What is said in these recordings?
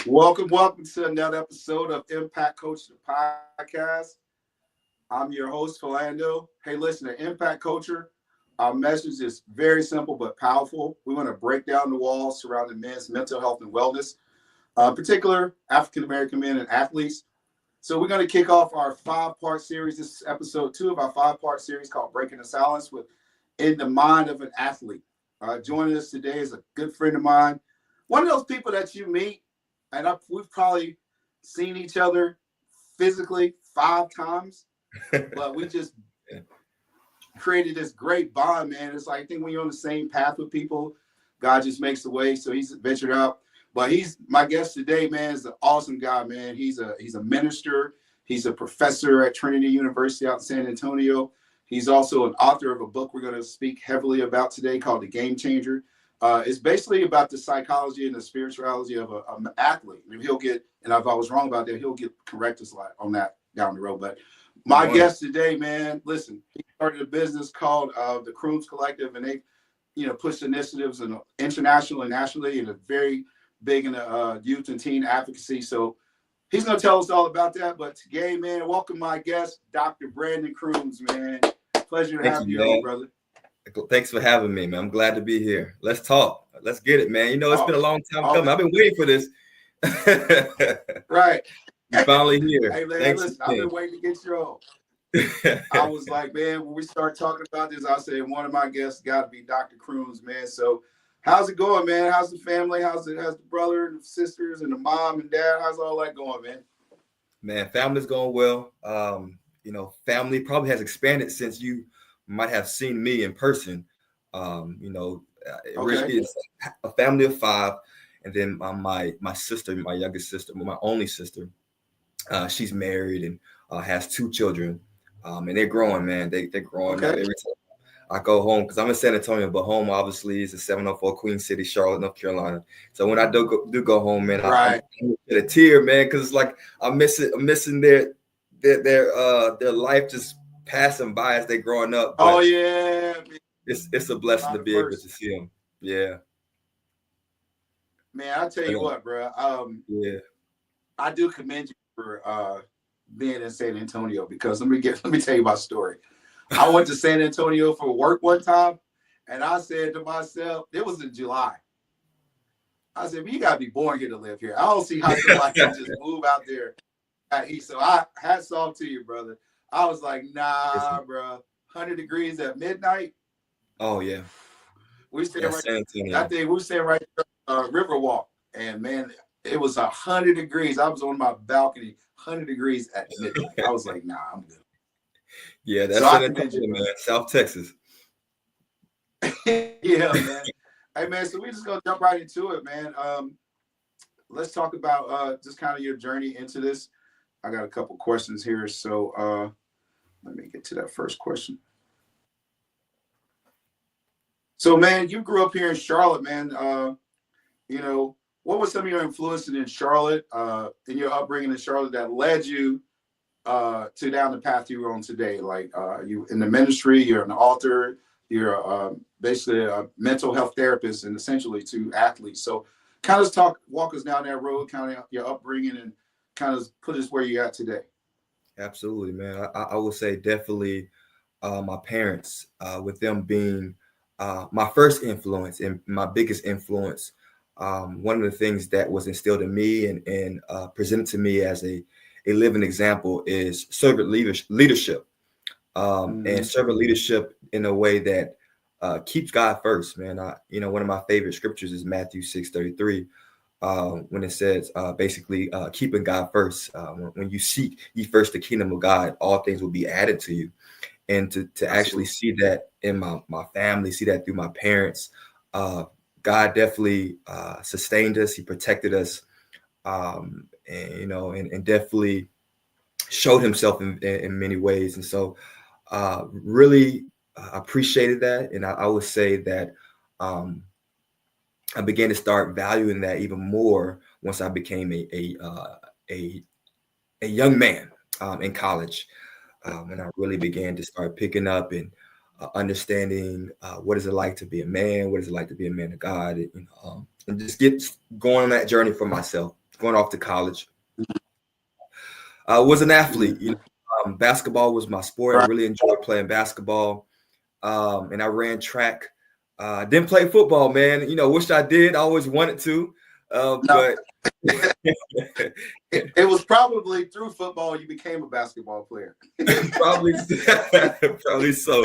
Welcome to another episode of Impact Coach the Podcast. I'm your host, Philando. Hey, listen, to Impact Culture, our message is very simple but powerful. We want to break down the walls surrounding men's mental health and wellness, particular African-American men and athletes. So we're going to kick off our 5-part series. This is episode 2 of our 5-part series called Breaking the Silence with In the Mind of an Athlete. Joining us today is a good friend of mine, one of those people that you meet, and we've probably seen each other physically 5 times, but we just created this great bond, man. It's like, I think when you're on the same path with people, God just makes a way. So he's ventured out. But he's my guest today, man. Is an awesome guy, man. He's a minister. He's a professor at Trinity University out in San Antonio. He's also an author of a book we're going to speak heavily about today called The Game Changer. It's basically about the psychology and the spirituality of an athlete. And he'll get, and if I was wrong about that, he'll get correct us on that down the road. But my guest today, man, listen, he started a business called the Crooms Collective, and they, push initiatives and international and nationally, and are very big in the youth and teen advocacy. So he's going to tell us all about that. But today, man, welcome my guest, Dr. Brandon Crooms, man. Pleasure to have you on, brother. Thanks for having me, man. I'm glad to be here. Let's talk. Let's get it, man. It's been a long time coming. I've been waiting for this. Right. You're finally here. Hey, man, listen, I've been waiting to get you on. I was like, man, when we start talking about this, I said one of my guests got to be Dr. Crooms, man. So how's it going, man? How's the family? How's the brother and the sisters and the mom and dad? How's all that going, man? Man, family's going well. Family probably has expanded since you might have seen me in person. Originally it's a family of 5, and then my sister, my youngest sister, my only sister, she's married and has 2 children, and they're growing, man. They're growing up every time I go home, because I'm in San Antonio, but home obviously is the 704 Queen City, Charlotte, North Carolina. So when I do go home, man, I get a tear, man, because it's like I'm missing their life just passing by as they growing up. But it's a blessing to be able to see them. Yeah, man. I tell you what, bro. I do commend you for being in San Antonio, because let me tell you my story. I went to San Antonio for work one time, and I said to myself, it was in July. I said, you gotta be born here to live here. I don't see how somebody can just move out there at East. So hats off to you, brother. I was like, nah, bro. 100 degrees at midnight. Oh yeah. We stayed right there. I think we stayed right there, Riverwalk, and man, it was 100 degrees. I was on my balcony, 100 degrees at midnight. I was like, nah, I'm good. Yeah, that's San Antonio, man. South Texas. Yeah, man. Hey, man. So we just gonna jump right into it, man. Let's talk about just kind of your journey into this. I got a couple questions here, so let me get to that first question. So, man, you grew up here in Charlotte, man. What was some of your influences in Charlotte, in your upbringing in Charlotte, that led you to down the path you were on today? Like, you in the ministry, you're an author, you're basically a mental health therapist, and essentially to athletes. So, kind of walk us down that road, kind of your upbringing, and kind of put us where you're at today. Absolutely, man. I would say definitely my parents, with them being my first influence and my biggest influence. One of the things that was instilled in me and presented to me as a living example is servant leadership, and servant leadership in a way that keeps God first, man. One of my favorite scriptures is Matthew 6:33. When it says basically keeping God first. When you seek ye first the kingdom of God, all things will be added to you. And to actually see that in my family, see that through my parents, God definitely sustained us. He protected us, and definitely showed himself in many ways. And so really appreciated that. And I would say that I began to start valuing that even more once I became a young man in college, and I really began to start picking up and understanding what is it like to be a man, what is it like to be a man of God, and just get going on that journey for myself. going off to college. I was an athlete. Mhm. Basketball was my sport. I Right. really enjoyed playing basketball, and I ran track. Didn't play football, man. Wish I did. I always wanted to, Now, but it was probably through football you became a basketball player. probably, probably so.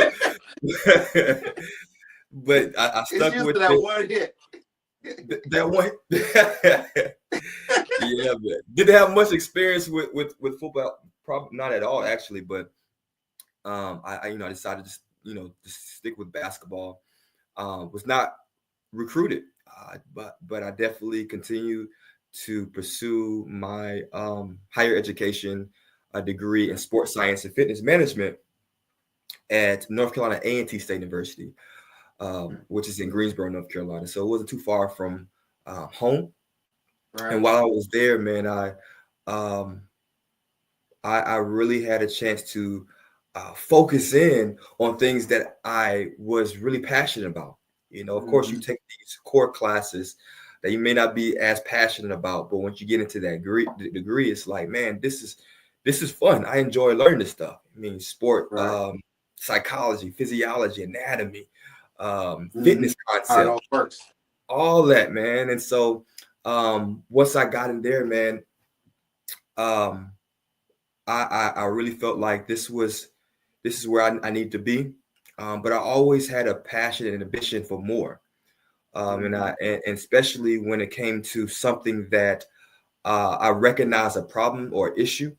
But I It's stuck with usually that it. one hit. That one, yeah, man. Didn't have much experience with football. Probably not at all, actually. But I decided to just stick with basketball. Was not recruited, but I definitely continue to pursue my higher education degree in sports science and fitness management at North Carolina A&T State University, which is in Greensboro, North Carolina. So it wasn't too far from home. And Right. while I was there, man, um, I really had a chance to focus in on things that I was really passionate about. Of course, you Mhm. take these core classes that you may not be as passionate about, but once you get into that degree, it's like, man, this is fun. I enjoy learning this stuff. I mean, sport, Right. psychology, physiology, anatomy, Mhm. fitness How it concept, all works. all that, man. And so once I got in there, man, um, I really felt like this is where I need to be. But I always had a passion and ambition for more. Mhm. And especially when it came to something that I recognize a problem or issue,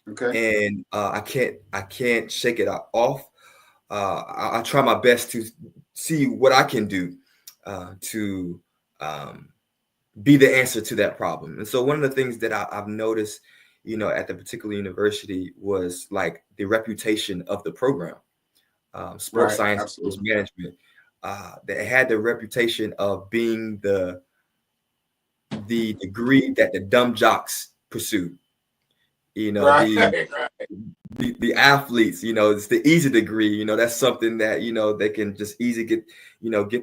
Okay. and I can't shake it off. I try my best to see what I can do to um, be the answer to that problem. And so one of the things that I've noticed, at the particular university was like the reputation of the program, sports Right. science business Absolutely. management. That had the reputation of being the degree that the dumb jocks pursued. You know, Right. the Right. the athletes, it's the easy degree. That's something that they can just easy get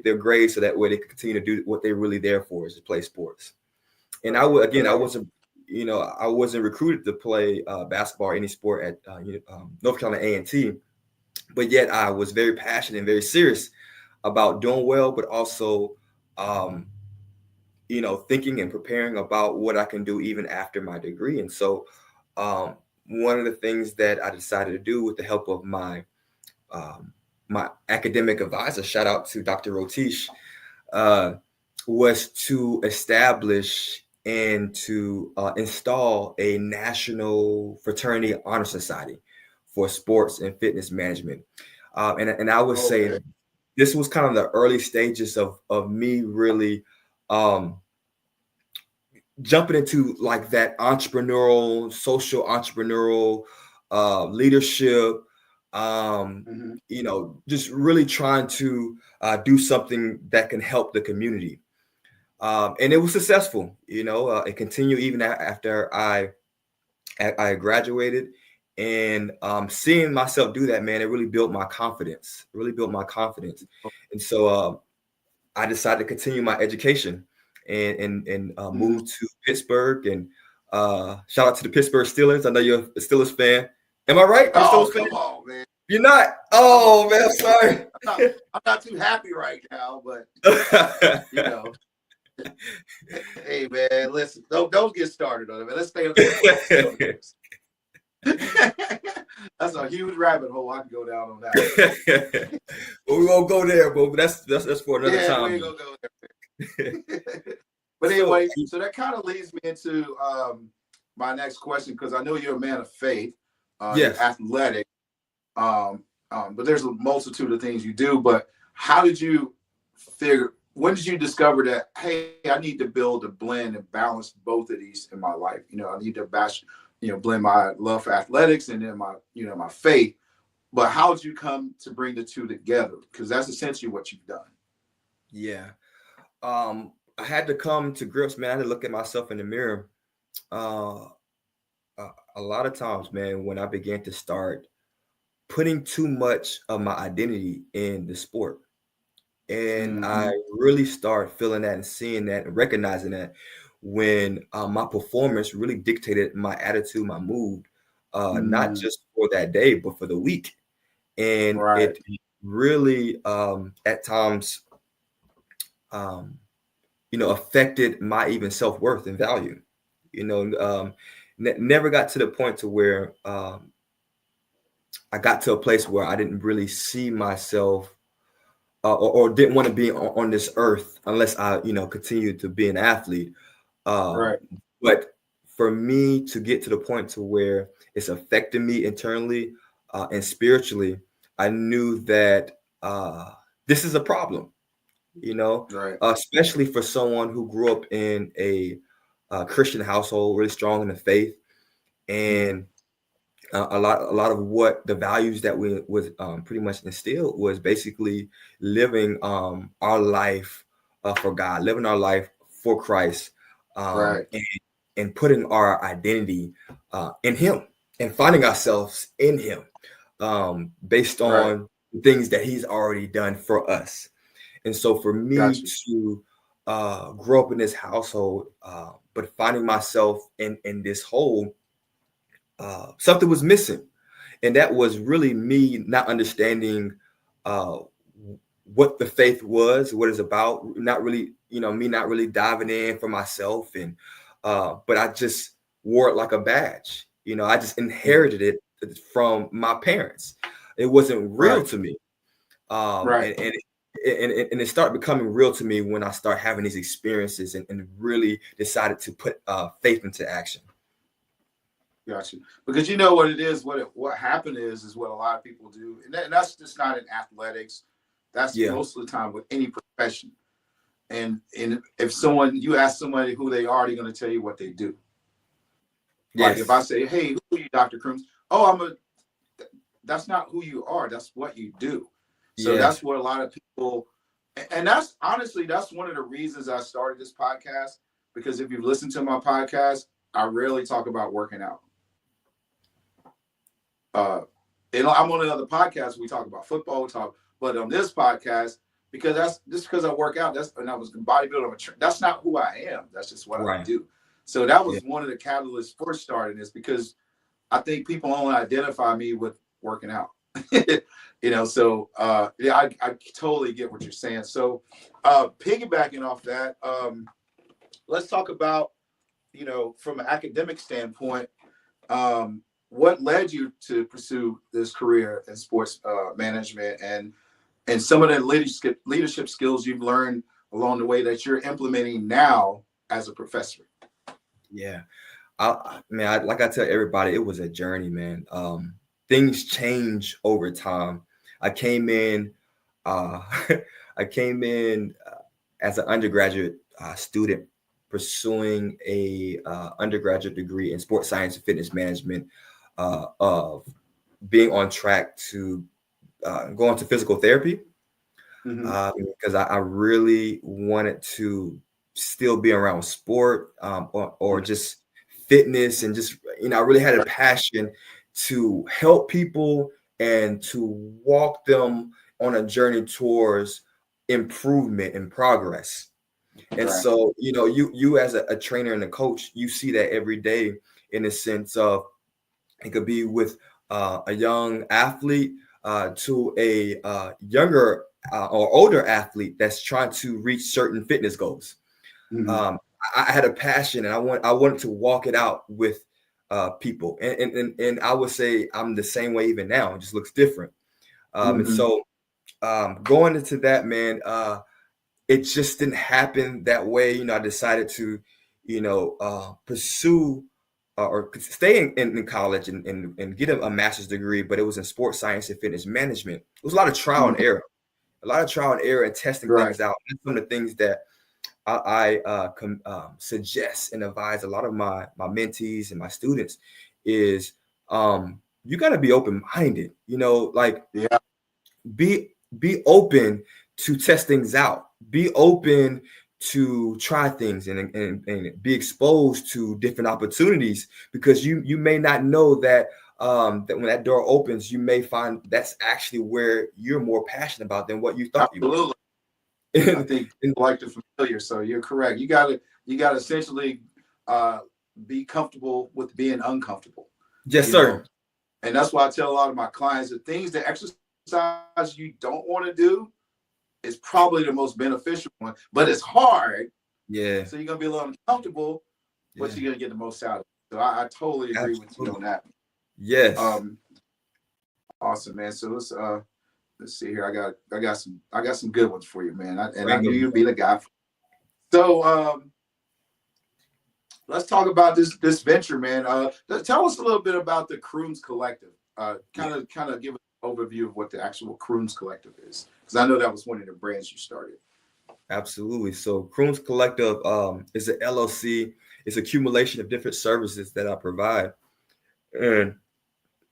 their grades so that way they can continue to do what they're really there for, is to play sports. And I Right. wasn't recruited to play basketball or any sport at North Carolina A&T, but yet I was very passionate and very serious about doing well, but also um, thinking and preparing about what I can do even after my degree. And so um, one of the things that I decided to do with the help of um, my academic advisor, shout out to Dr. Rotish, uh, was to establish and to install a national fraternity honor society for sports and fitness management. And I would say Okay. this was kind of the early stages of me really um, jumping into like that social entrepreneurial leadership, Mhm. just really trying to do something that can help the community. And it was successful. It continued even after I graduated, and seeing myself do that, man, it really built my confidence. It really built my confidence, and so I decided to continue my education and Mhm. move to Pittsburgh. And shout out to the Pittsburgh Steelers. I know you're a Steelers fan. Am I right? You're a Oh, Steelers fan? come on, man. You're not. Come on. Oh man, I'm I'm not. sorry. I'm not too happy right now, but you know, hey man, listen. Don't get started on it, man. Let's stay on the course. That's a huge rabbit hole I can go down on that one. Well, we won't go there, but that's for another Yeah, we time. ain't gonna go there. But So anyway, so that kind of leads me into my next question, because I know you're a man of faith. You're yes, athletic, um, but there's a multitude of things you do. But how did you figure? When did you discover that? Hey, I need to build a blend and balance both of these in my life. I need to blend my love for athletics and then my faith. But how did you come to bring the two together? Because that's essentially what you've done. yeah. I had to come to grips, man. I had to look at myself in the mirror. Uh, a lot of times, man, when I began to start putting too much of my identity in the sport, and I Mm-hmm. really start feeling that and seeing that and recognizing that when my performance really dictated my attitude, my mood, not Mm, just for that day, but for the week. And right. it really, at times, um, affected my even self-worth and value. Never got to the point to where I got to a place where I didn't really see myself or didn't want to be on this earth unless I, continued to be an athlete. Right. But for me to get to the point to where it's affecting me internally and spiritually, I knew that this is a problem, Right. especially for someone who grew up in a Christian household, really strong in the faith, Mm, and a lot of what the values that we was pretty much instilled was basically living our life for God, living our life for Christ, right. and putting our identity in Him and finding ourselves in Him, based Right. on the things that He's already done for us. And so for me Gotcha. to grow up in this household, but finding myself in this hole, something was missing, and that was really me not understanding uh, what the faith was, what it's about. Not really, me not really diving in for myself, and but I just wore it like a badge. I just Mm, inherited it from my parents. It wasn't real right. to me, Right. and it started becoming real to me when I start having these experiences and really decided to put faith into action. Gotcha. Because you know what it is, what happened is what a lot of people do, and that's just not in athletics. That's Yeah. most of the time with any profession. And if someone you ask somebody who they are, they're going to tell you what they do. Like if I Yes. say, "Hey, who are you, Dr. Crooms?" Oh, I'm a. That's not who you are. That's what you do. So that's Yes. what a lot of people, and that's honestly that's one of the reasons I started this podcast. Because if you've listened to my podcast, I rarely talk about working out. Uh, and I'm on another podcast. We talk about football. We talk, but on this podcast, because that's just because I work out. That's and I was a bodybuilder. That's not who I am. That's just what I Right. do. So that Yeah. was one of the catalysts for starting this because I think people only identify me with working out. So yeah, I totally get what you're saying. So piggybacking off that, let's talk about from an academic standpoint, what led you to pursue this career in sports management and some of the leadership skills you've learned along the way that you're implementing now as a professor. Yeah. Man, like I tell everybody, it was a journey, man. Things change over time. I came in, uh, I came in as an undergraduate student pursuing a undergraduate degree in sports science and fitness management, of being on track to go into physical therapy, Mm-hmm. because I really wanted to still be around sport, or just fitness, and just I really had a passion to help people and to walk them on a journey towards improvement and progress. And Right. so you as a trainer and a coach, you see that every day, in the sense of it could be with a young athlete to a younger or older athlete that's trying to reach certain fitness goals. Mm-hmm. I had a passion, and I wanted to walk it out with people, and I would say I'm the same way even now. It just looks different. And Mm-hmm. so going into that, man, it just didn't happen that way. I decided to, pursue or stay in college and get a master's degree, but it was in sports science and fitness management. It was a lot of trial and Mm-hmm. error, and testing Right. things out. That's some of the things that I suggest and advise a lot of my mentees and my students is, you got to be open minded. Like, Yeah. be open to test things out. Be open to try things and be exposed to different opportunities, because you may not know that when that door opens, you may find that's actually where you're more passionate about than what you thought you were. Absolutely. I And, think and people like the familiar, so you're correct. You got to you got to essentially uh, be comfortable with being uncomfortable. Yes, You know, sir. and that's why I tell a lot of my clients the things, the exercise you don't want to do is probably the most beneficial one, but it's hard. Yeah. So you're gonna be a little uncomfortable, but Yeah. you're gonna get the most out of it. So I totally agree with you Absolutely. on that. Yes. Um, awesome, man. So let's see here. I got some good ones for you, man. And I Bring knew them. you'd be the guy. So let's talk about this venture, man. Tell us a little bit about the Croons Collective. Kind of give an overview of what the actual Croons Collective is, because I know that was one of the brands you started. Absolutely. So Croons Collective is an LLC. It's accumulation of different services that I provide. And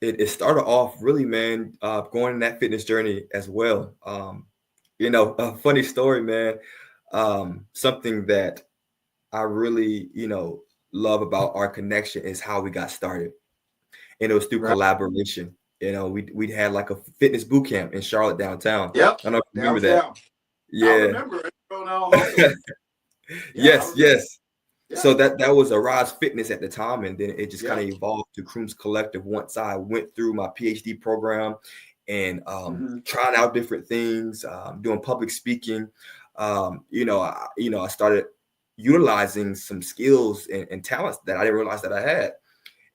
it started off really, man, going in that fitness journey as well. A funny story, man. Something that I really, love about our connection is how we got started. And it was through Right. collaboration. We had like a fitness boot camp in Charlotte downtown. Yep. I don't know if you remember that. Downtown. I Yeah. remember it. Homecoming. Yeah, I Yes, remember. yes. Yeah. So that was Arise Fitness at the time, and then it just kind Yeah. of evolved to Croons Collective once I went through my PhD program and trying out different things, doing public speaking. I started utilizing some skills and talents that I didn't realize that I had,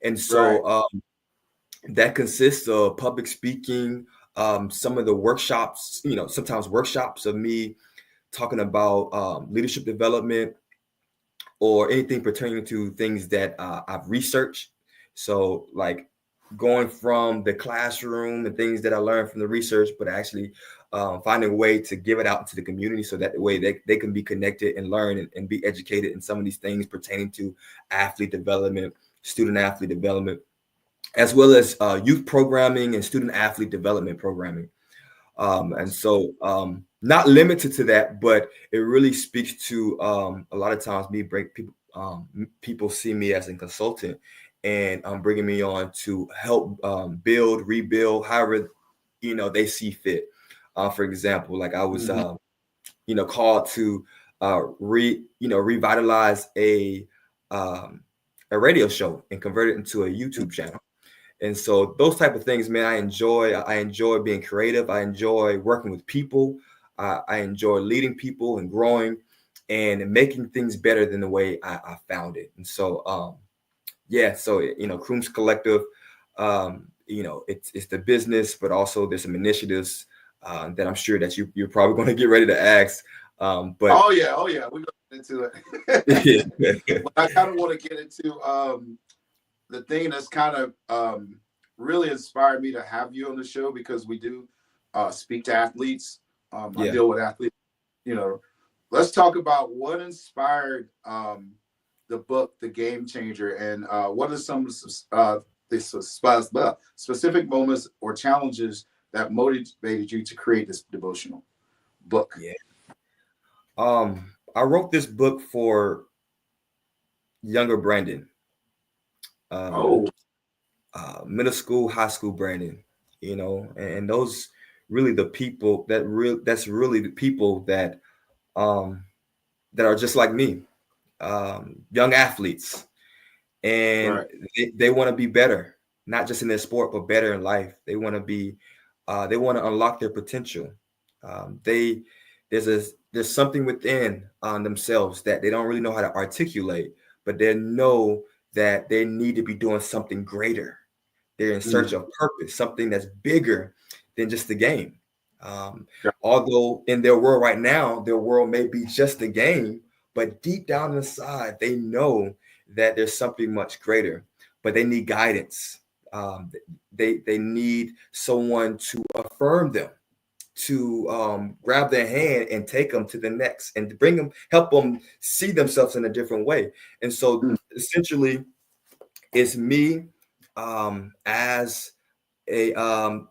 and Right. so that consists of public speaking, some of the workshops, sometimes workshops of me talking about leadership development or anything pertaining to things that I've researched. So, like going from the classroom and things that I learned from the research, but actually finding a way to give it out to the community so that way they can be connected and learn and be educated in some of these things pertaining to athlete development, student athlete development, as well as youth programming and student athlete development programming. And so not limited to that, but it really speaks to a lot of times me break people. People see me as a consultant and bringing me on to help build, rebuild, however they see fit. For example, like I was called to revitalize a radio show and convert it into a YouTube channel. And so those type of things, man, I enjoy. I enjoy being creative. I enjoy working with people. I enjoy leading people and growing and making things better than the way I found it. And so, Croons Collective, it's the business, but also there's some initiatives that I'm sure that you're probably going to get ready to ask. But oh yeah, we're gonna get into it. But I kind of want to get into the thing that's kind of really inspired me to have you on the show, because we do speak to athletes. I yeah. deal with athletes. Let's talk about what inspired the book, The Game Changer, and what are some the specific moments or challenges that motivated you to create this devotional book? Yeah. I wrote this book for younger Brandon. Oh, Middle school, high school Brandon, and those really the people that's really the people um that are just like me, young athletes, and right. they want to be better, not just in their sport, but better in life. They want to be, they want to unlock their potential. They there's something within themselves that they don't really know how to articulate, but they know that they need to be doing something greater. They're in search of purpose, something that's bigger than just the game. Yeah. Although in their world right now, their world may be just a game, but deep down inside, they know that there's something much greater, but they need guidance. They need someone to affirm them, to grab their hand and take them to the next and to bring them, help them see themselves in a different way. And so essentially it's me as a a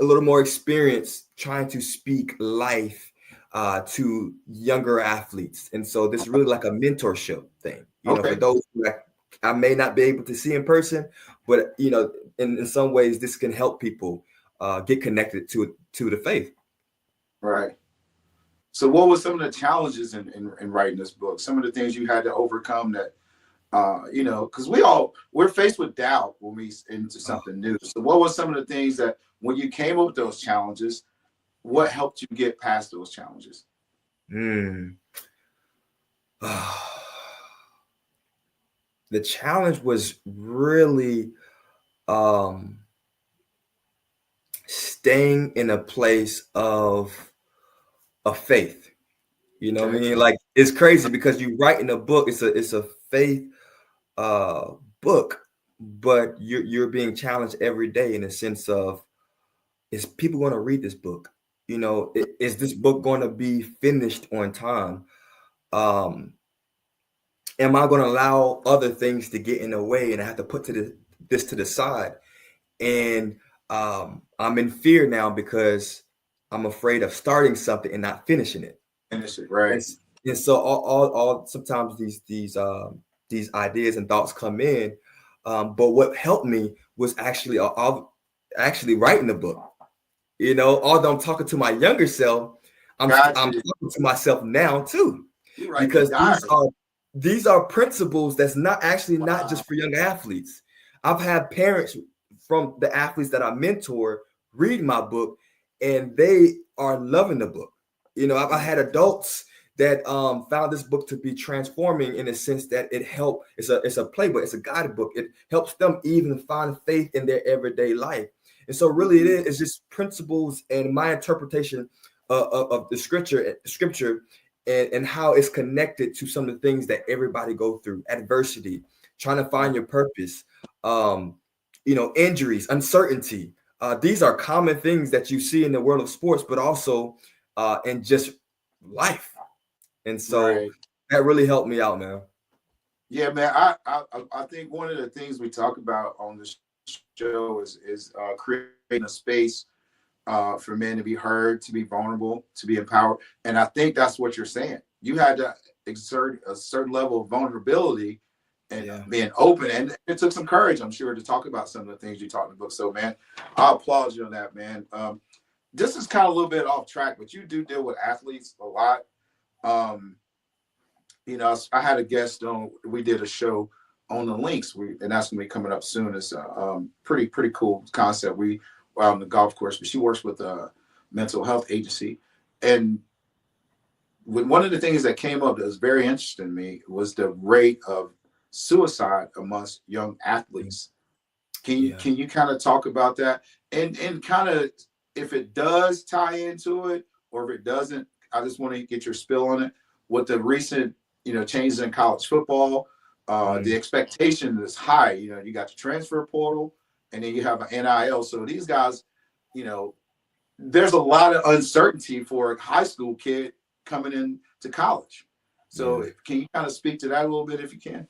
little more experience trying to speak life to younger athletes. And so this is really like a mentorship thing, for Okay. those who I may not be able to see in person, but in some ways this can help people get connected to the faith. Right. So what was some of the challenges in writing this book? Some of the things you had to overcome that, because we're faced with doubt when we into Oh, something new. So what was some of the things that when you came up with those challenges, what helped you get past those challenges? hmm. The challenge was really um, staying in a place of faith. You know what I Okay. mean? Like it's crazy because you write in a book. It's a faith uh, book, but you're being challenged every day in a sense of, is people going to read this book? You know, is this book going to be finished on time? Um, am I going to allow other things to get in the way and I have to put this to the side? And I'm in fear now because I'm afraid of starting something and not finishing it. Finish it, And, right? and so all sometimes these ideas and thoughts come in. But what helped me was actually writing the book. You know, although I'm talking to my younger self, Got I'm you. talking to myself now too, You writing a because diary. these are principles that's not Wow. just for young athletes. I've had parents from the athletes that I mentor read my book, and they are loving the book. You know, I had adults that found this book to be transforming in a sense that it helped. It's a playbook, it's a guidebook. Book. It helps them even find faith in their everyday life. And so, really, it is it's just principles and my interpretation of the scripture, and how it's connected to some of the things that everybody go through: adversity, trying to find your purpose, um, injuries, uncertainty. These are common things that you see in the world of sports, but also in just life. And so Right. that really helped me out, man. Yeah, man. I think one of the things we talk about on the show is creating a space for men to be heard, to be vulnerable, to be empowered. And I think that's what you're saying. You had to exert a certain level of vulnerability and Yeah. being open. And it took some courage, I'm sure, to talk about some of the things you talk in the book. So, man, I applaud you on that, man. This is kind of a little bit off track, but you do deal with athletes a lot. Um, I had a guest on. We did a show on the links, and that's gonna be coming up soon. It's a pretty cool concept. We were out on the golf course, but she works with a mental health agency, and one of the things that came up that was very interesting to me was the rate of suicide amongst young athletes. Yeah. Can you kind of talk about that and kind of if it does tie into it or if it doesn't? I just want to get your spill on it. With the recent changes in college football, the Mm, expectation is high. You got the transfer portal, and then you have an NIL. So these guys, you know, there's a lot of uncertainty for a high school kid coming in to college. yeah. So can you kind of speak to that a little bit if you can?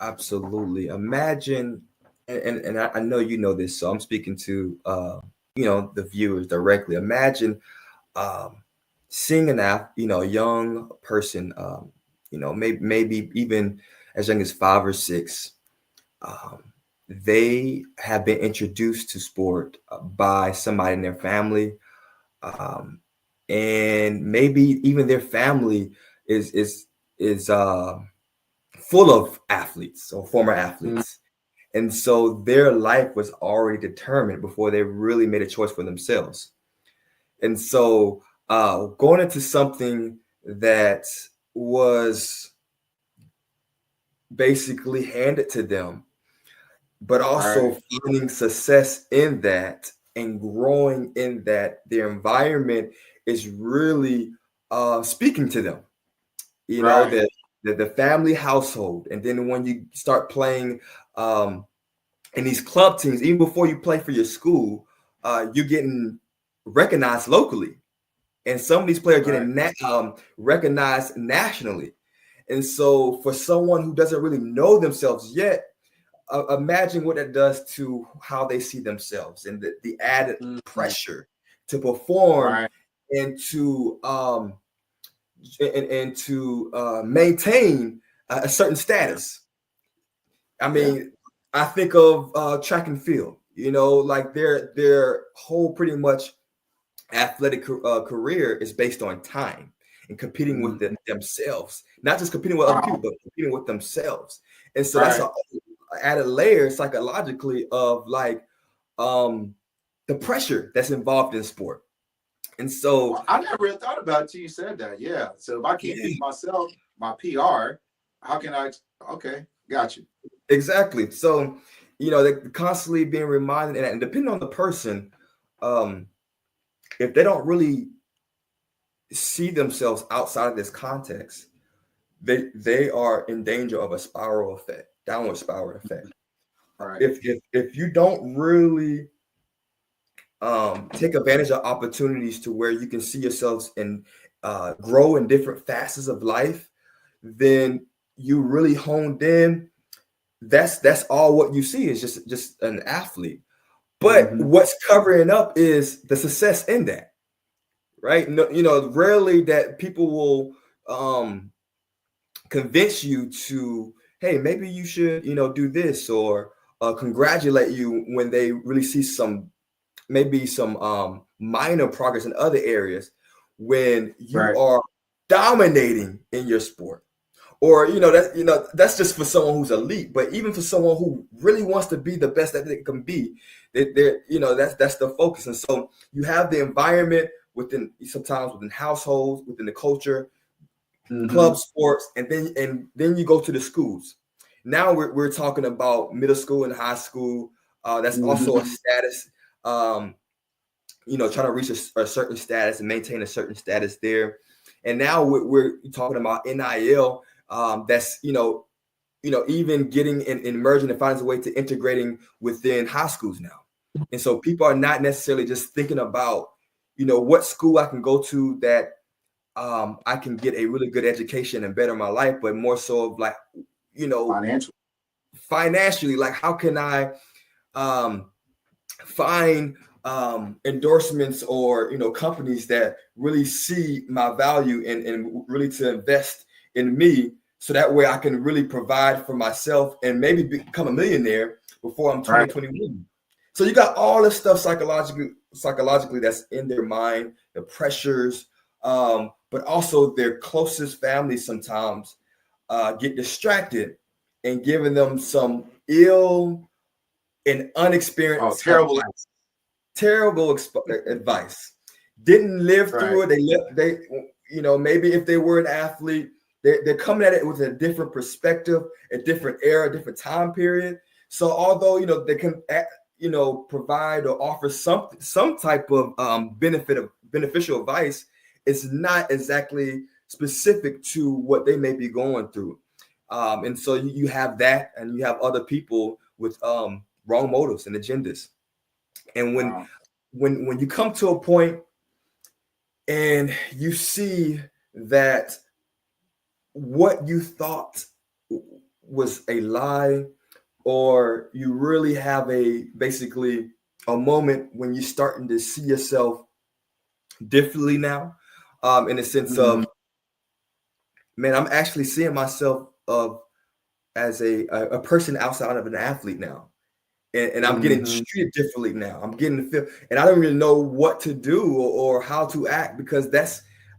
Absolutely. Imagine, and I know you know this, so I'm speaking to the viewers directly. Imagine um, seeing a young person, maybe even as young as 5 or 6. Um, they have been introduced to sport by somebody in their family, um, and maybe even their family is full of athletes or former Mm. athletes. And so their life was already determined before they really made a choice for themselves. And so going into something that was basically handed to them, but also Right, finding success in that and growing in that, their environment is really speaking to them. You know, right, the family household. And then when you start playing um, in these club teams, even before you play for your school, you're getting recognized locally, and some of these players are right. getting recognized nationally. And so, for someone who doesn't really know themselves yet, imagine what that does to how they see themselves and the added Mhm. pressure to perform Right. and to maintain a certain Yeah. status. I Yeah. mean, I think of track and field. You know, like their whole pretty much athletic career is based on time and competing with Mhm. themselves, not just competing with other people, Wow. but competing with themselves. And so that's Right. a added layer psychologically of like um, the pressure that's involved in sport. And so, Well, I never really thought about it till you said that. Yeah. So if I can't yeah, beat myself, my PR, how can I? Okay, got you. exactly. So, they're constantly being reminded, and depending on the person, um, if they don't really see themselves outside of this context, they are in danger of a spiral effect, downward spiral effect. Right. If you don't really take advantage of opportunities to where you can see yourselves and grow in different facets of life, then you really honed in. That's all what you see is just an athlete. But Hmm. what's covering up is the success in that, right? No, rarely that people will convince you to, hey, maybe you should, do this, or congratulate you when they really see maybe some minor progress in other areas when you Right. are dominating in your sport. Or that's just for someone who's elite, but even for someone who really wants to be the best that they can be, that's the focus. And so you have the environment sometimes within households, within the culture, Hmm. club sports, and then you go to the schools. Now we're talking about middle school and high school. That's also a Hmm. status. Um, trying to reach a certain status and maintain a certain status there. And now we're talking about NIL. That's even getting and merging and finding a way to integrating within high schools now. And so people are not necessarily just thinking about what school I can go to that I can get a really good education and better my life, but more so of like you know Financial. financially, like how can I um, find endorsements or companies that really see my value and really to invest in me, so that way I can really provide for myself and maybe become a millionaire before I'm Right. 2021. So you got all this stuff psychologically that's in their mind, the pressures, but also their closest family sometimes get distracted and giving them some ill and Oh, unexperienced terrible. advice. Terrible advice. Didn't live Right. through it. Maybe if they were an athlete, they're coming at it with a different perspective, a different era, a different time period. So although they can provide or offer some type of beneficial advice, it's not exactly specific to what they may be going through. And so you have that, and you have other people with wrong motives and agendas. And when Wow. when when you come to a point and you see that what you thought was a lie, or you really have basically a moment when you're starting to see yourself differently now, in the sense Hmm. of, man, I'm actually seeing myself of as a person outside of an athlete now. And I'm getting Hmm. treated differently now. I'm getting the feel, and I don't really know what to do or how to act, because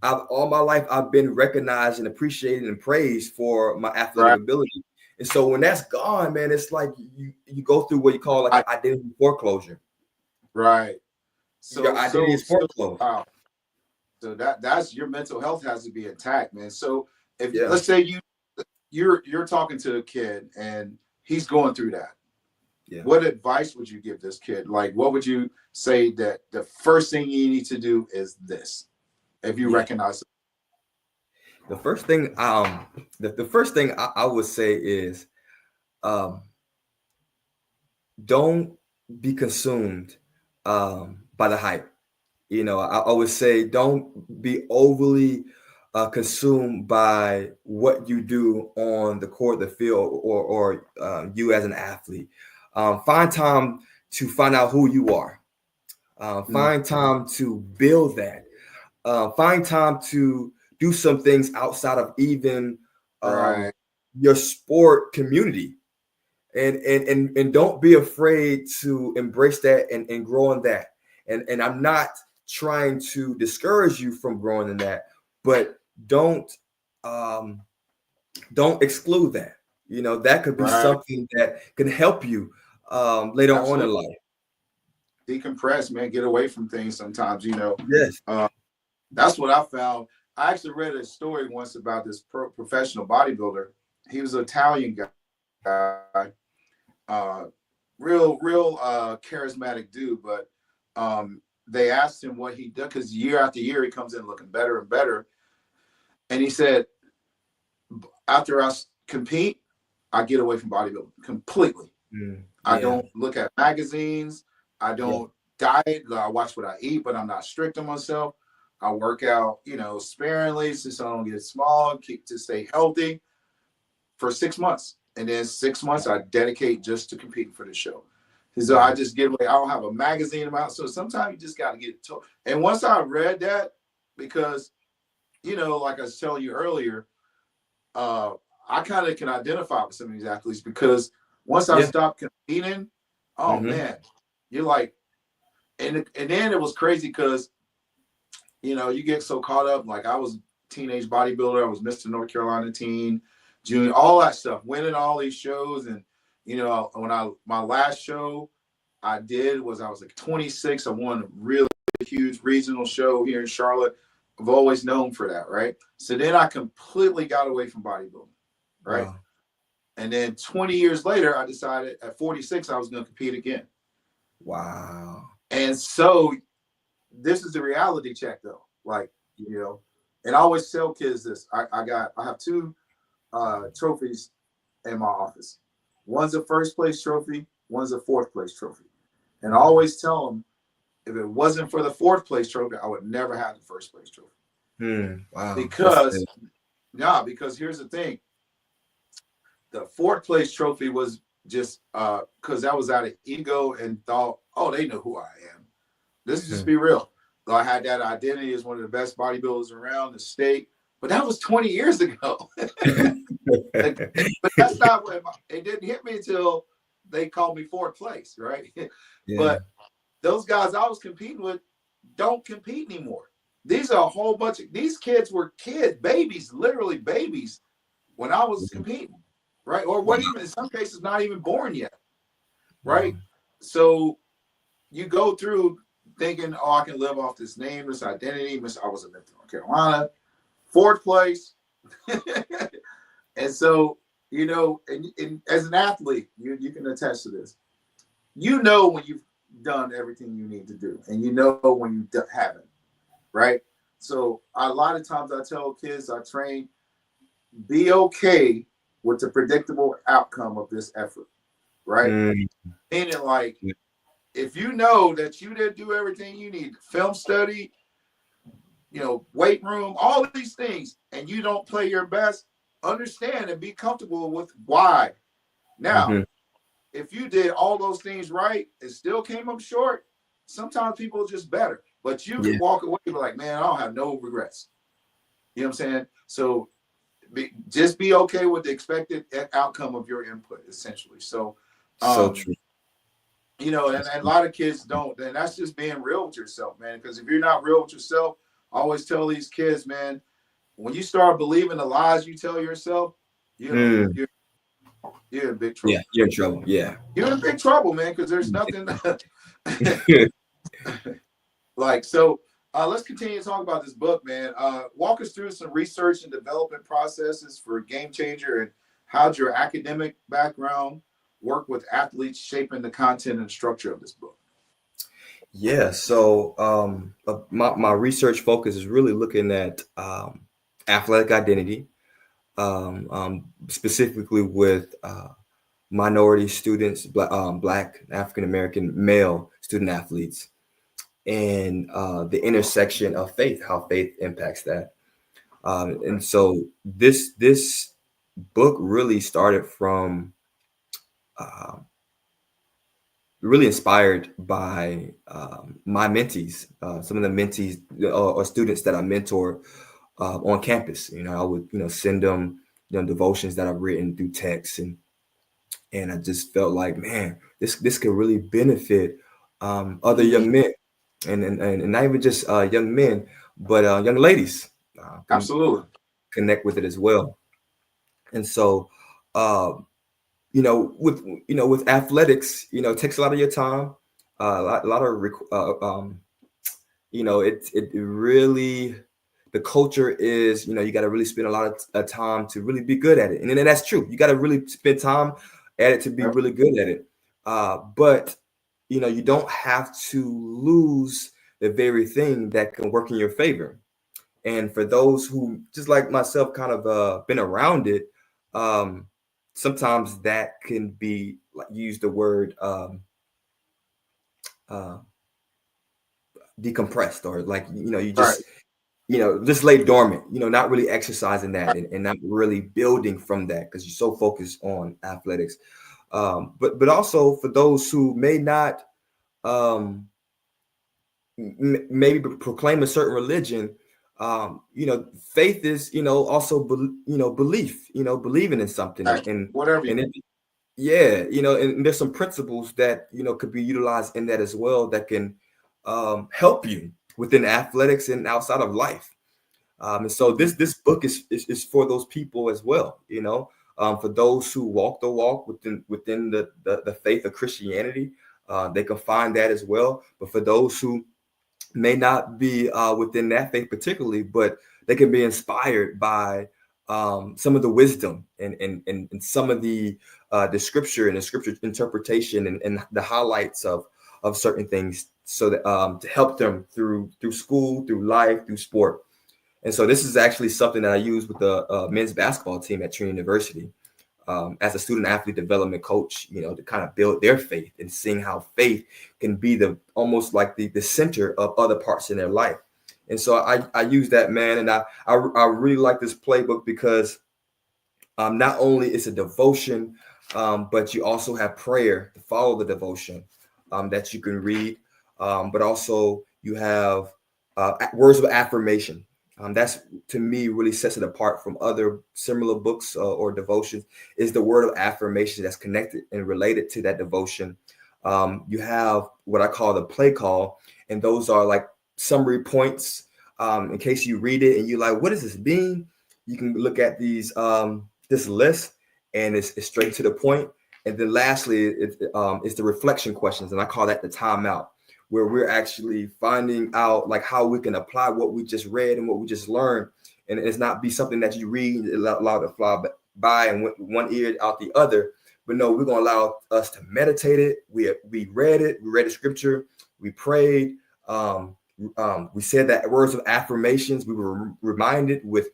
all my life I've been recognized and appreciated and praised for my athletic Right. ability. And so when that's gone, man, it's like you go through what you call like an I, identity foreclosure. right. Your So identity so is so foreclosed. wow. So that's your mental health has to be intact, man. So if Yeah, let's say you're talking to a kid and he's going through that, yeah, what advice would you give this kid? Like, what would you say that the first thing you need to do is this? If you yeah. recognize it. The first thing, the first thing I would say is, um, don't be consumed by the hype. I would say don't be overly consumed by what you do on the court, the field, or you as an athlete. Find time to find out who you are. Mm. Find time to build that. Find time to do some things outside of even Right. your sport community, and don't be afraid to embrace that and grow in that. And I'm not trying to discourage you from growing in that, but um, don't exclude that. That could be Right. something that can help you later on in Absolutely. life. Decompress, man. Get away from things sometimes, Yes. Uh, that's what I found. I actually read a story once about this professional bodybuilder. He was an Italian guy, real charismatic dude. But they asked him what he did because year after year he comes in looking better and better. And he said, after I compete, I get away from bodybuilding completely. I Yeah. don't look at magazines. I Yeah. don't diet. I watch what I eat, but I'm not strict on myself. I work out, sparingly since I don't get small, keep to stay healthy for 6 months. And then 6 months I dedicate just to competing for the show. So Yeah. I just get away. I don't have a magazine about. So sometimes you just got to get told. And once I read that, because, like I was telling you earlier, I kind of can identify with some of these athletes because once I Yeah. stopped competing, oh Mm-hmm. man, you're like, and then it was crazy because you get so caught up. Like I was teenage bodybuilder, I was Mr. North Carolina teen, junior, all that stuff, winning all these shows, and when my last show I did was I was like 26. I won a really huge regional show here in Charlotte. I've always known for that, right? So then I completely got away from bodybuilding, right? Wow. And then 20 years later, I decided at 46 I was going to compete again. Wow. And so this is the reality check, though. Like, and I always tell kids this. I have two trophies in my office. One's a first place trophy. One's a fourth place trophy. And I always tell them, if it wasn't for the fourth place trophy, I would never have the first place trophy. Wow. Because here's the thing. The fourth place trophy was just because that was out of ego and thought, oh, they know who I am. Let's just be real. So I had that identity as one of the best bodybuilders around the state, but that was 20 years ago. But that's not what it didn't hit me until they called me fourth place, right? Yeah. But those guys I was competing with don't compete anymore. These are a whole bunch of these kids were babies, literally babies, when I was competing, right? Or what even in some cases not even born yet, right? So you go through thinking, oh, I can live off this name, this identity. I was in North Carolina, fourth place. And so, and as an athlete, you can attest to this. When you've done everything you need to do, and when you haven't, right? So a lot of times I tell kids I train, be okay with the predictable outcome of this effort, right? Meaning like, if you know that you didn't do everything you need, film study, weight room, all of these things, and you don't play your best, understand and be comfortable with why. Now, if you did all those things right and still came up short, sometimes people are just better. But you can walk away and be like, man, I don't have no regrets. You know what I'm saying? So just be okay with the expected outcome of your input, essentially. So True. and a lot of kids don't. And that's just being real with yourself, man. Because if you're not real with yourself, I always tell these kids, man, when you start believing the lies you tell yourself, you're in big trouble. Yeah, you're in trouble. Yeah. You're in big trouble, man, because there's nothing like so. Let's continue to talk about this book, man. Walk us through some research and development processes for Game Changer, and how'd your academic background work with athletes shaping the content and structure of this book? Yeah. So my research focus is really looking at athletic identity, specifically with minority students, Black African American male student athletes, and the intersection of faith, how faith impacts that. And so this book really started from really inspired by my mentees, some of the mentees or students that I mentor on campus. I would send them devotions that I've written through text, and I just felt like, man, this could really benefit other young men. and not even just young men, but young ladies can Absolutely. connect with it as well. And so, uh, with athletics, it takes a lot of your time, a lot of it really, the culture is, you got to really spend a lot of time to really be good at it. And then that's true. You got to really spend time at it to be Yep. really good at it. But you don't have to lose the very thing that can work in your favor. And for those who, just like myself, kind of been around it, um, sometimes that can be, like, use the word, uh, decompressed, or like, you Right. just lay dormant, not really exercising that, and not really building from that because you're so focused on athletics. But also for those who may not, um, maybe proclaim a certain religion, faith is, also, belief, believing in something, Right. Whatever you. and it, yeah, and there's some principles that, could be utilized in that as well, that can help you within athletics and outside of life. And so Mhm. this book is for those people as well, for those who walk the walk within the faith of Christianity. They can find that as well. But for those who may not be within that faith particularly, but they can be inspired by some of the wisdom and some of the scripture and the scripture interpretation, and the highlights of certain things, so that, to help them through school, through life, through sport. And so this is actually something that I use with the men's basketball team at Trinity University, as a student athlete development coach, to kind of build their faith, and seeing how faith can be the almost like the center of other parts in their life. And so I use that, man. And I really like this playbook because, not only is a devotion, but you also have prayer to follow the devotion, that you can read. But also you have words of affirmation. That's, to me, really sets it apart from other similar books, or devotions, is the word of affirmation that's connected and related to that devotion. You have what I call the play call, and those are like summary points. In case you read it and you like, what does this mean? You can look at this list, and it's straight to the point. And then lastly, it's the reflection questions, and I call that the timeout, where we're actually finding out like how we can apply what we just read and what we just learned. And it's not be something that you read and allow to fly by and one ear out the other. But no, we're going to allow us to meditate it. We read it. We read the scripture. We prayed. We said that words of affirmations. We were reminded with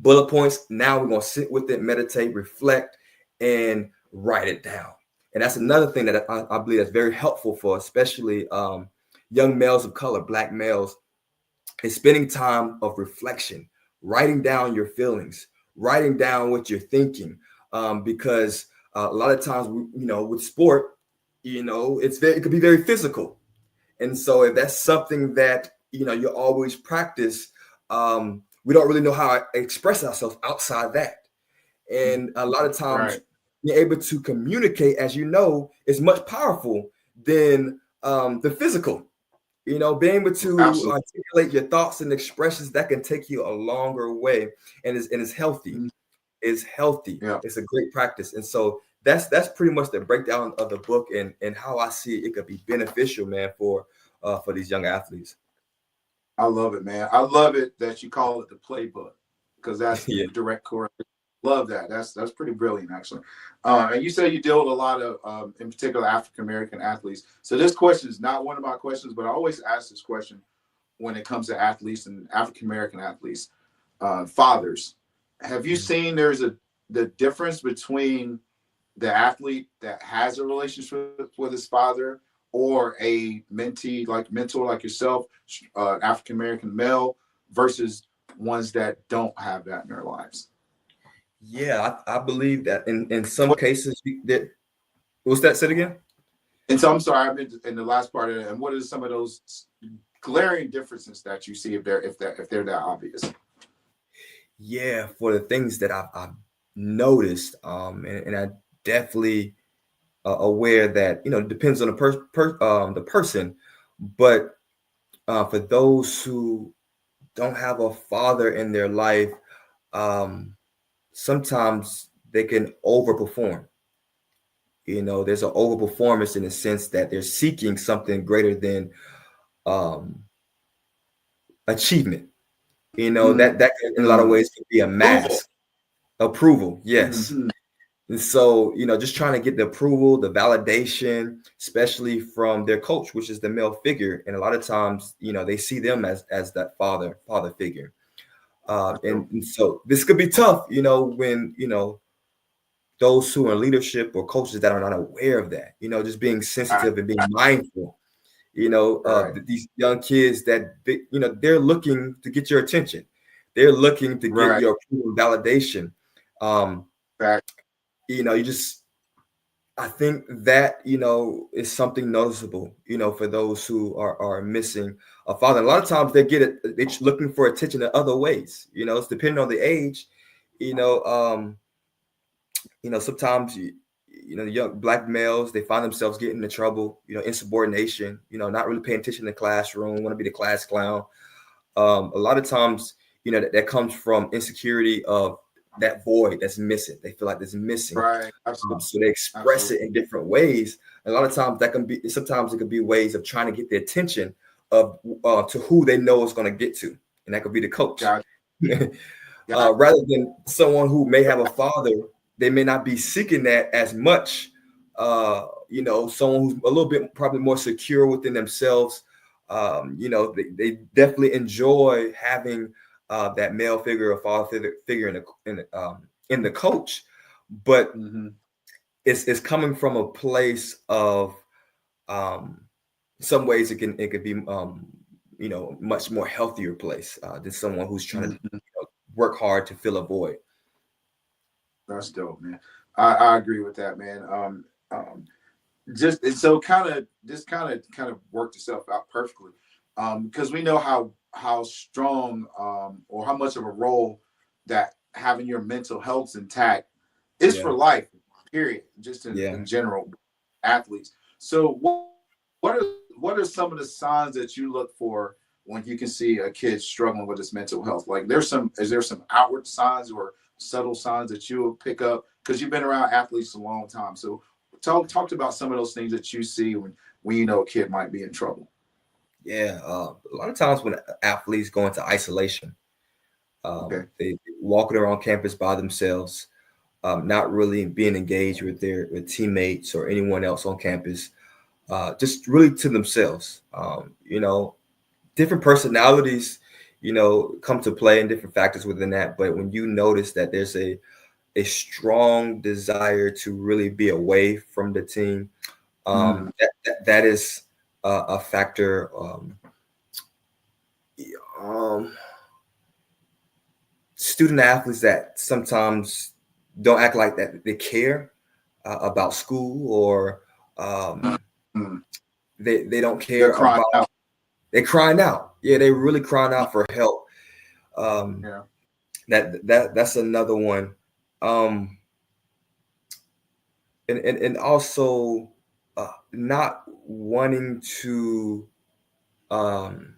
bullet points. Now we're going to sit with it, meditate, reflect, and write it down. And that's another thing that I believe that's very helpful for, especially young males of color, Black males, is spending time of reflection, writing down your feelings, writing down what you're thinking. Because a lot of times, with sport, it could be very physical. And so if that's something that, you always practice, we don't really know how to express ourselves outside that. And a lot of times Right. being able to communicate, as you know, is much powerful than the physical. Being able to Absolutely. articulate your thoughts and expressions, that can take you a longer way, and is healthy. Mhm. Is healthy. Yeah. It's a great practice. And so that's pretty much the breakdown of the book, and how I see it could be beneficial, man, for these young athletes. I love it, man. I love it that you call it the playbook because that's Yeah. direct correlation. Love that. That's pretty brilliant, actually. And you say you deal with a lot of, in particular, African American athletes. So this question is not one of my questions, but I always ask this question when it comes to athletes and African American athletes, fathers. Have you Mhm. seen the difference between the athlete that has a relationship with his father or a mentee like mentor like yourself, African American male, versus ones that don't have that in their lives? Yeah, I believe that in some cases that, what's that said again? And so I'm sorry, I meant in the last part of it. And what are some of those glaring differences that you see if they're that obvious? Yeah, for the things that I've noticed, and I definitely aware that, it depends on the person, but for those who don't have a father in their life, um, sometimes they can overperform. There's an overperformance in the sense that they're seeking something greater than um, achievement. Mm, That in a lot of mm. ways can be a Approval. mask. Approval, yes. Hmm. And so, just trying to get the approval, the validation, especially from their coach, which is the male figure. And a lot of times, they see them as that father figure. For sure. And so this could be tough, when, those who are in leadership or coaches that are not aware of that, just being I, sensitive and being I, mindful, right. these young kids that, they're looking to get your attention. They're looking to get Right. your approval and validation. Um, Fact. you just, I think that, is something noticeable, for those who are missing a father. A lot of times they're looking for attention in other ways. It's depending on the age, you know, um, sometimes young black males, they find themselves getting into trouble, insubordination, not really paying attention in the classroom, want to be the class clown. A lot of times, that comes from insecurity of that void that's missing. They feel like there's missing. Right. Absolutely. So they express Absolutely. it in different ways. A lot of times sometimes it could be ways of trying to get the attention of to who they know is going to get to. And that could be the coach. Got. Got. Rather than someone who may have a father, they may not be seeking that as much. Someone who's a little bit probably more secure within themselves. They definitely enjoy having that male figure or father figure in the coach, but Mm-hmm. it's coming from a place of um, some ways it could be much more healthier place than someone who's trying to Mm-hmm. work hard to fill a void. That's dope, man. I agree with that, man. Just and so kind of worked itself out perfectly, because we know how strong, or how much of a role that having your mental health intact is Yeah, for life, period, just yeah, in general, athletes. So what are some of the signs that you look for when you can see a kid struggling with his mental health? Like, is there some outward signs or subtle signs that you will pick up, because you've been around athletes a long time? So talked about some of those things that you see when you know a kid might be in trouble. yeah. A lot of times when athletes go into isolation, Okay. they walking around campus by themselves, not really being engaged with their teammates or anyone else on campus, just really to themselves. Different personalities, come to play and different factors within that. But when you notice that there's a strong desire to really be away from the team, Mm, that is a factor. Um, Student athletes that sometimes don't act like that they care about school, or um, mm. they don't They're care crying about. out. They're crying out. Yeah, they really crying out for help. Um, Yeah. that's another one. Um, and also not wanting to um,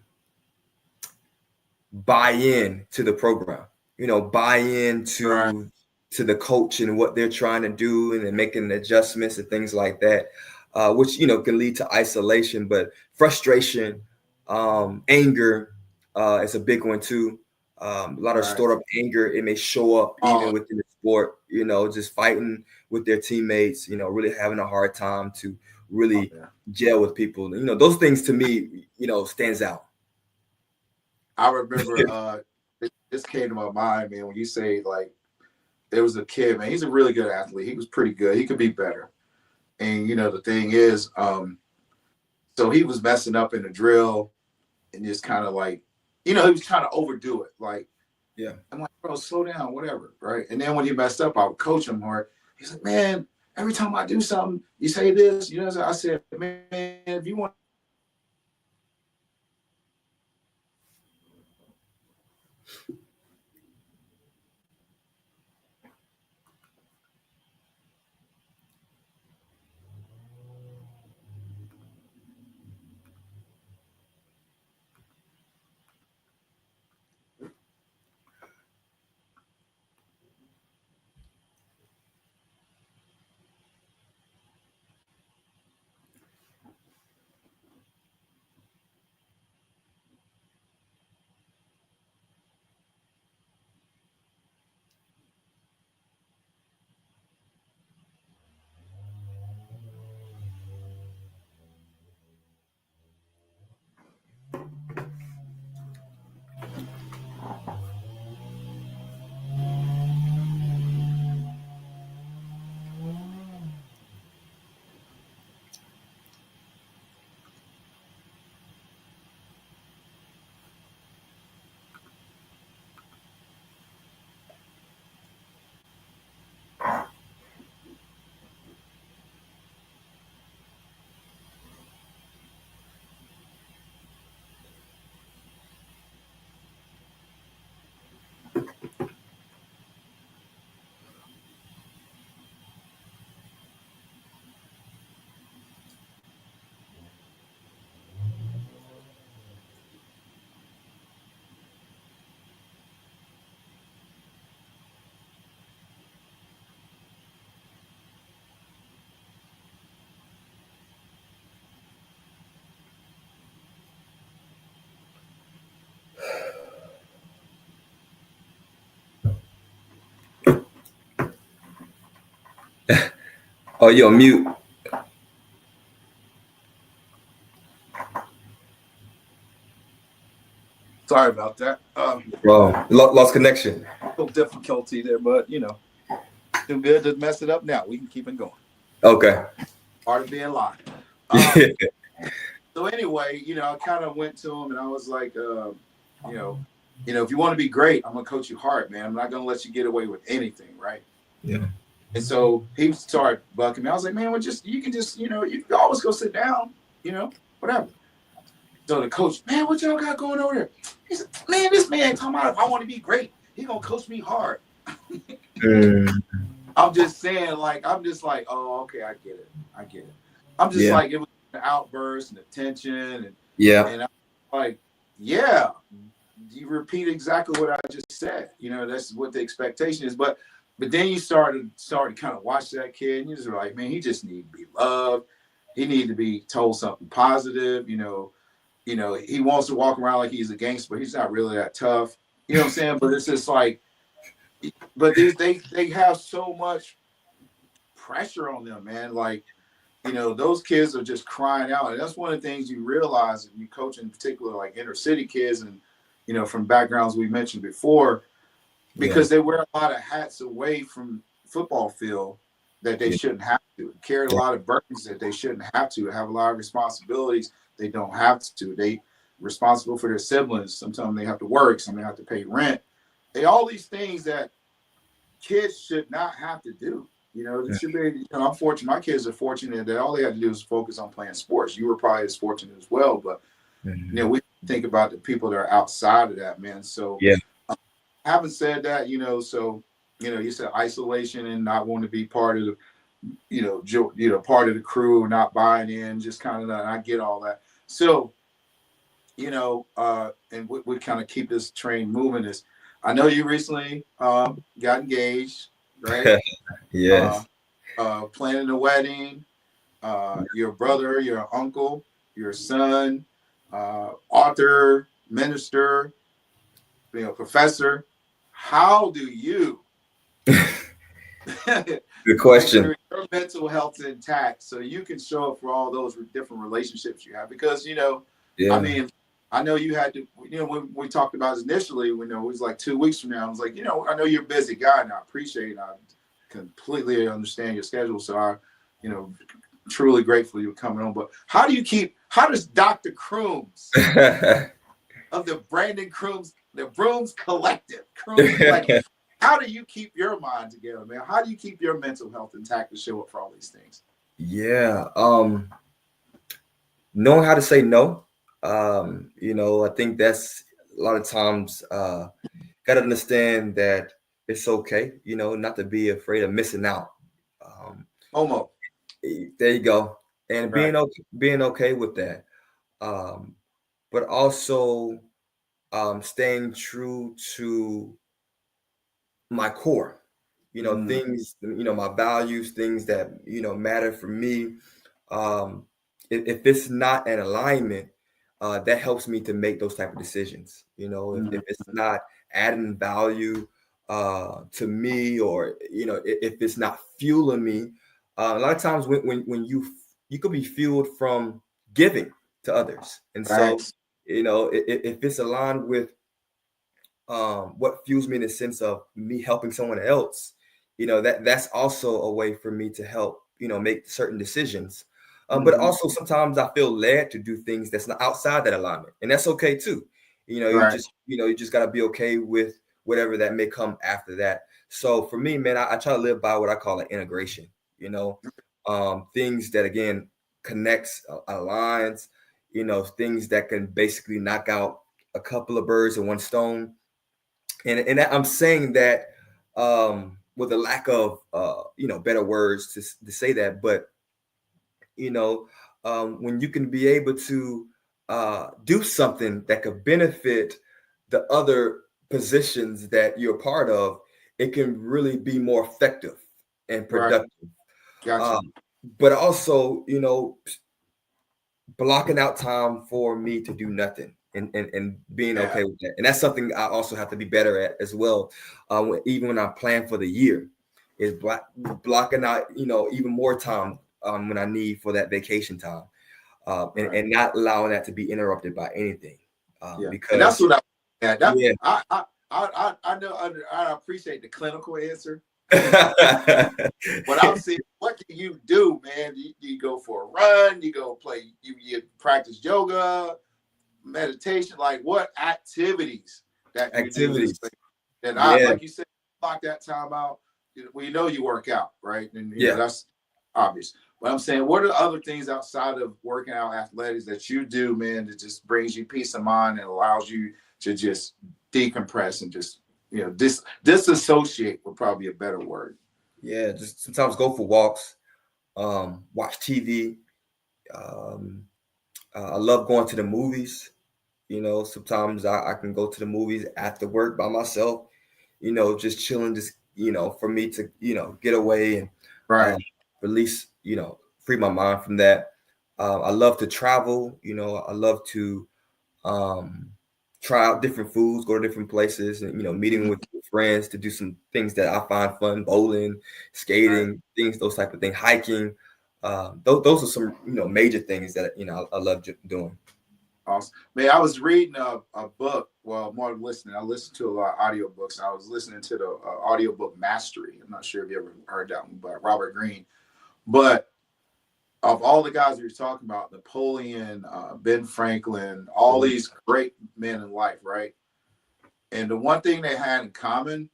buy in to the program, buy in Right. to the coach and what they're trying to do, and then making adjustments and things like that, which can lead to isolation. But frustration, anger is a big one too. A lot of Right. stored up anger, it may show up even Oh, within the sport, just fighting with their teammates, really having a hard time to really yeah. gel with people. Those things to me, stands out. I remember, this came to my mind, man, when you say, like, there was a kid, man. He's a really good athlete. He was pretty good. He could be better. And the thing is, so he was messing up in the drill, and just kind of like, he was trying to overdo it. Like, Yeah. I'm like, bro, slow down, whatever, right? And then when he messed up, I would coach him hard. He's like, man, every time I do something, you say this, I said, man, if you want. Oh, you're on mute. Sorry about that. Bro, lost connection. Little difficulty there, but too good to mess it up now. We can keep it going. Okay. Part of being live. Yeah. So anyway, I kind of went to him and I was like, if you want to be great, I'm gonna coach you hard, man. I'm not gonna let you get away with anything, right? Yeah. And so he started bucking me. I was like, man, you can just, you can always go sit down, whatever. So the coach, man, what y'all got going over there? He said, man, this man talking about if I want to be great, he gonna coach me hard. I'm just saying, I'm just like, oh, okay, I get it. I'm just like, it was an outburst and attention, and I'm like, yeah, you repeat exactly what I just said. That's what the expectation is. But then you started kind of watch that kid, and you're just like, man, he just needs to be loved. He needs to be told something positive. He wants to walk around like he's a gangster, but he's not really that tough. You know what I'm saying? But it's just like, but they have so much pressure on them, man. Like, those kids are just crying out. And that's one of the things you realize if you coach in particular, like inner city kids and, from backgrounds we mentioned before, because they wear a lot of hats away from football field that they shouldn't have to, carry a lot of burdens that they shouldn't have have a lot of responsibilities they don't have to. They responsible for their siblings. Sometimes they have to work, some they have to pay rent. All these things that kids should not have to do. It should be, I'm fortunate. My kids are fortunate that all they had to do is focus on playing sports. You were probably as fortunate as well, but we think about the people that are outside of that, man. So having said that, so you said isolation and not wanting to be part of the, part of the crew, not buying in, just kind of that. I get all that. So, and we kind of keep this train moving. Is I know you recently got engaged, right? Yes. Planning a wedding. Your brother, your uncle, your son, author, minister, professor. How do you Good question. make sure your mental health is intact so you can show up for all those different relationships you have? Because I mean, I know you had to. When we talked about this initially, it was like 2 weeks from now. I was like, I know you're a busy guy, and I appreciate it. I completely understand your schedule, so I, truly grateful you coming on. But how does Dr. Crooms of the Brandon Crooms, the Brooms Collective, how do you keep your mind together, man? How do you keep your mental health intact to show up for all these things? Yeah. Knowing how to say no. I think that's a lot of times gotta understand that it's okay, not to be afraid of missing out. Homo. There you go. And Right. being okay with that. But also staying true to my core, things, my values, things that, matter for me. Um, if it's not an alignment, that helps me to make those type of decisions. If it's not adding value to me, or if it's not fueling me, a lot of times when you could be fueled from giving to others, and so Thanks. if it's aligned with what fuels me in the sense of me helping someone else, that's also a way for me to help, make certain decisions. But also sometimes I feel led to do things that's not outside that alignment, and that's okay too. Right. You just got to be okay with whatever that may come after that. So for me, man, I try to live by what I call an integration. Things that again connects, aligns. Things that can basically knock out a couple of birds in one stone. And I'm saying that with a lack of better words to say that, but when you can be able to do something that could benefit the other positions that you're part of, it can really be more effective and Right. productive. Gotcha. But also, blocking out time for me to do nothing, and being okay with that. And that's something I also have to be better at as well. Even when I plan for the year, is blocking out, even more time when I need for that vacation time, Right. and not allowing that to be interrupted by anything. Yeah. And that's Because what yeah, that yeah. I know I appreciate the clinical answer. But I'm saying, what can you do, man? You go for a run, you go play, you practice yoga, meditation, like what activities that you do is Activities. and I Yeah. like you said, block that time out. We know you work out, right? And Yeah. that's obvious. But I'm saying, what are other things outside of working out athletics that you do, man, that just brings you peace of mind and allows you to just decompress and just disassociate would probably be a better word. Yeah. Just sometimes go for walks, watch TV. Um, I love going to the movies. Sometimes I can go to the movies after work by myself, just chilling, just, for me to, get away and Right. release, free my mind from that. I love to travel, I love to um, try out different foods, go to different places, and, meeting with friends to do some things that I find fun, bowling, Right. skating, things, those type of things, hiking. Those are some, major things that, I love doing. Awesome. Man, I was reading a book. Well, more than listening. I listened to a lot of audiobooks. I was listening to the audiobook Mastery. I'm not sure if you ever heard that one by Robert Greene. But of all the guys we were talking about, Napoleon, Ben Franklin, all Mhm. these great men in life, right? And the one thing they had in common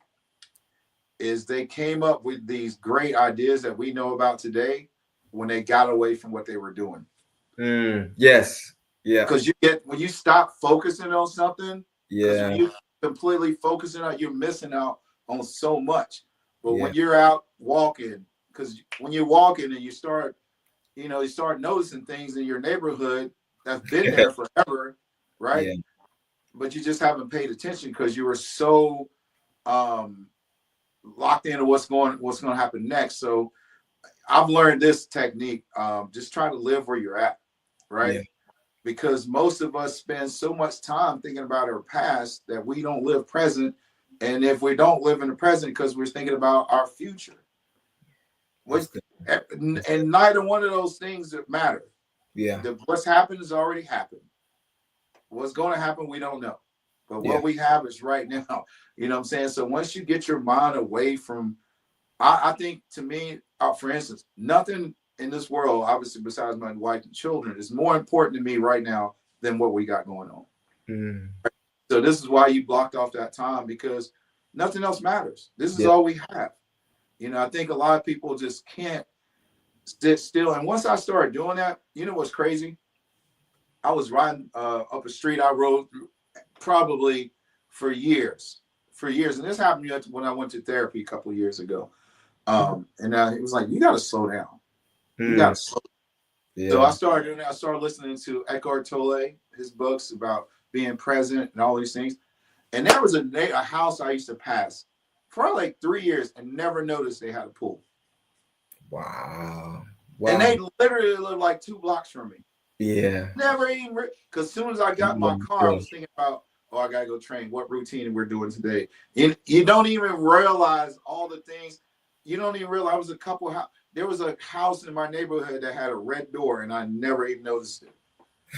is they came up with these great ideas that we know about today when they got away from what they were doing. Yes. Yeah. Because when you stop focusing on something, because when Yeah. you completely focusing on, you're missing out on so much. But Yeah. when you're out walking, because when you're walking and you start noticing things in your neighborhood that's been there forever, right? Yeah. But you just haven't paid attention because you were so um, locked into what's going to happen next. So I've learned this technique. Just try to live where you're at, right? Yeah. Because most of us spend so much time thinking about our past that we don't live present. And if we don't live in the present because we're thinking about our future, That's what good. and neither one of those things that matter. Yeah. What's happened has already happened. What's going to happen, we don't know. But Yeah. what we have is right now. You know what I'm saying? So once you get your mind away from, I think to me, for instance, nothing in this world, obviously besides my wife and children, is more important to me right now than what we got going on. Mm. So this is why you blocked off that time because nothing else matters. This is Yeah. all we have. I think a lot of people just can't sit still. And once I started doing that, you know what's crazy? I was riding up a street I rode through probably for years. And this happened when I went to therapy a couple of years ago. And it was like, you got to slow down. You got Mm. to slow. So I Yeah. started doing that. I started listening to Eckhart Tolle, his books about being present and all these things. And there was a house I used to pass for like 3 years and never noticed they had a pool. Wow. And Wow. they literally lived like 2 blocks from me. Yeah. Never even, because as soon as I got in my car, I was thinking about, oh, I got to go train. What routine we're doing today? You don't even realize all the things. You don't even realize there was a house in my neighborhood that had a red door, and I never even noticed it.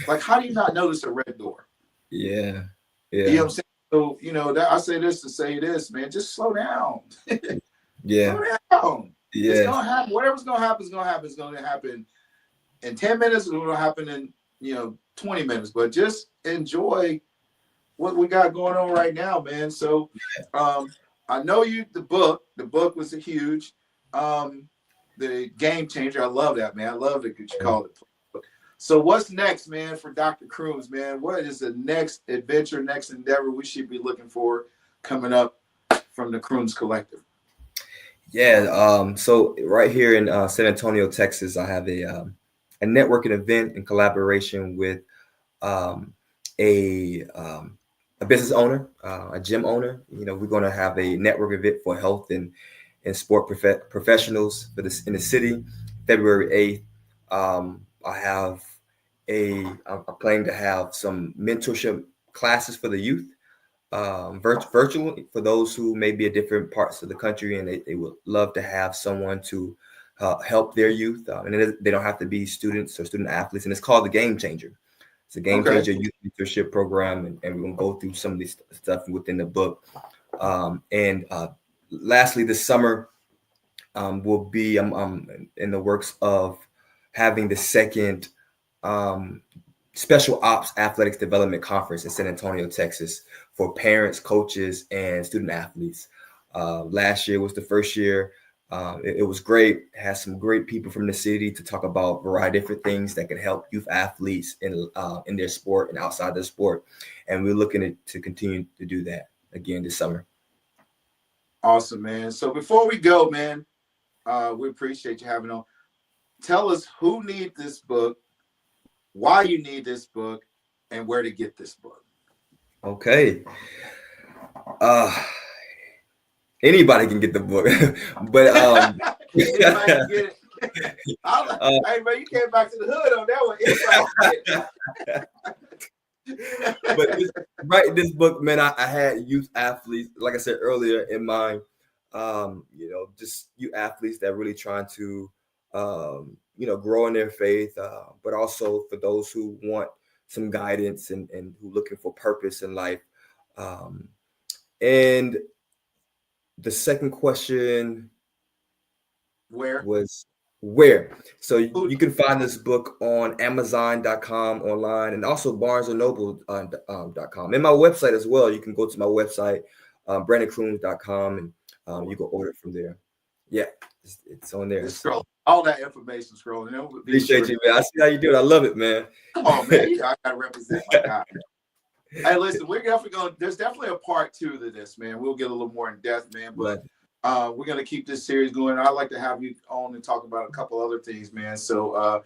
Like, how do you not notice a red door? Yeah. You know what Yeah. I'm saying? So, that I say this to say this, man, just slow down. Yeah. Slow down. It's Yeah. going to happen. Whatever's going to happen is going to happen. It's going to happen in 10 minutes. It's going to happen in, 20 minutes. But just enjoy what we got going on right now, man. So I know the book was a huge, the game changer. I love that, man. I love that you called it. So what's next, man, for Dr. Crooms, man? What is the next adventure, next endeavor we should be looking for coming up from the Crooms Collective? Yeah. So right here in San Antonio, Texas, I have a networking event in collaboration with um, a um, a business owner, a gym owner. We're going to have a network event for health and sport professionals for this in the city, February 8th. I plan to have some mentorship classes for the youth. virtually for those who may be at different parts of the country and they would love to have someone to help their youth. And they don't have to be students or student athletes. And it's called the Game Changer. It's a Game Okay. Changer youth mentorship program. And we're going to go through some of this stuff within the book. And lastly, this summer will be in the works of having the second Special Ops Athletics Development Conference in San Antonio, Texas, for parents, coaches, and student athletes. Last year was the first year. It was great. Had some great people from the city to talk about a variety of different things that can help youth athletes in their sport and outside their sport. And we're looking to continue to do that again this summer. Awesome, man. So before we go, man, we appreciate you having on. Tell us who needs this book, why you need this book, and where to get this book. Okay. Anybody can get the book, but anybody can get it. Hey man, you came back to the hood on that one. But writing this book, man, I had youth athletes, like I said earlier, in mind. Just youth athletes that are really trying to grow in their faith, but also for those who want some guidance and who looking for purpose in life. And the second question was where. So you can find this book on Amazon.com online and also BarnesandNoble.com. And my website as well. You can go to my website, BrandonCroons.com, and you can order it from there. Yeah, it's on there. Scroll. All that information scrolling. Appreciate you, man. I see how you do it. I love it, man. Come on, man. I gotta represent my guy. Hey, listen, we're definitely going. There's definitely a part 2 to this, man. We'll get a little more in depth, man. But we're gonna keep this series going. I'd like to have you on and talk about a couple other things, man. So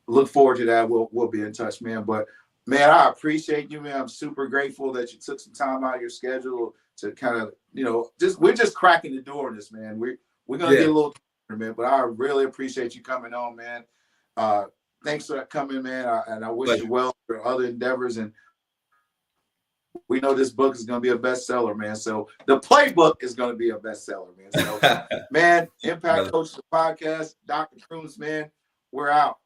look forward to that. We'll be in touch, man. But man, I appreciate you, man. I'm super grateful that you took some time out of your schedule to kind of, we're just cracking the door on this, man. We're gonna get a little, man. But I really appreciate you coming on, man. Thanks for coming, man. And I wish you well for other endeavors. And we know this book is going to be a bestseller, man. So the playbook is going to be a bestseller, man. So, man, Impact Coach the podcast, Dr. Croons, man, we're out.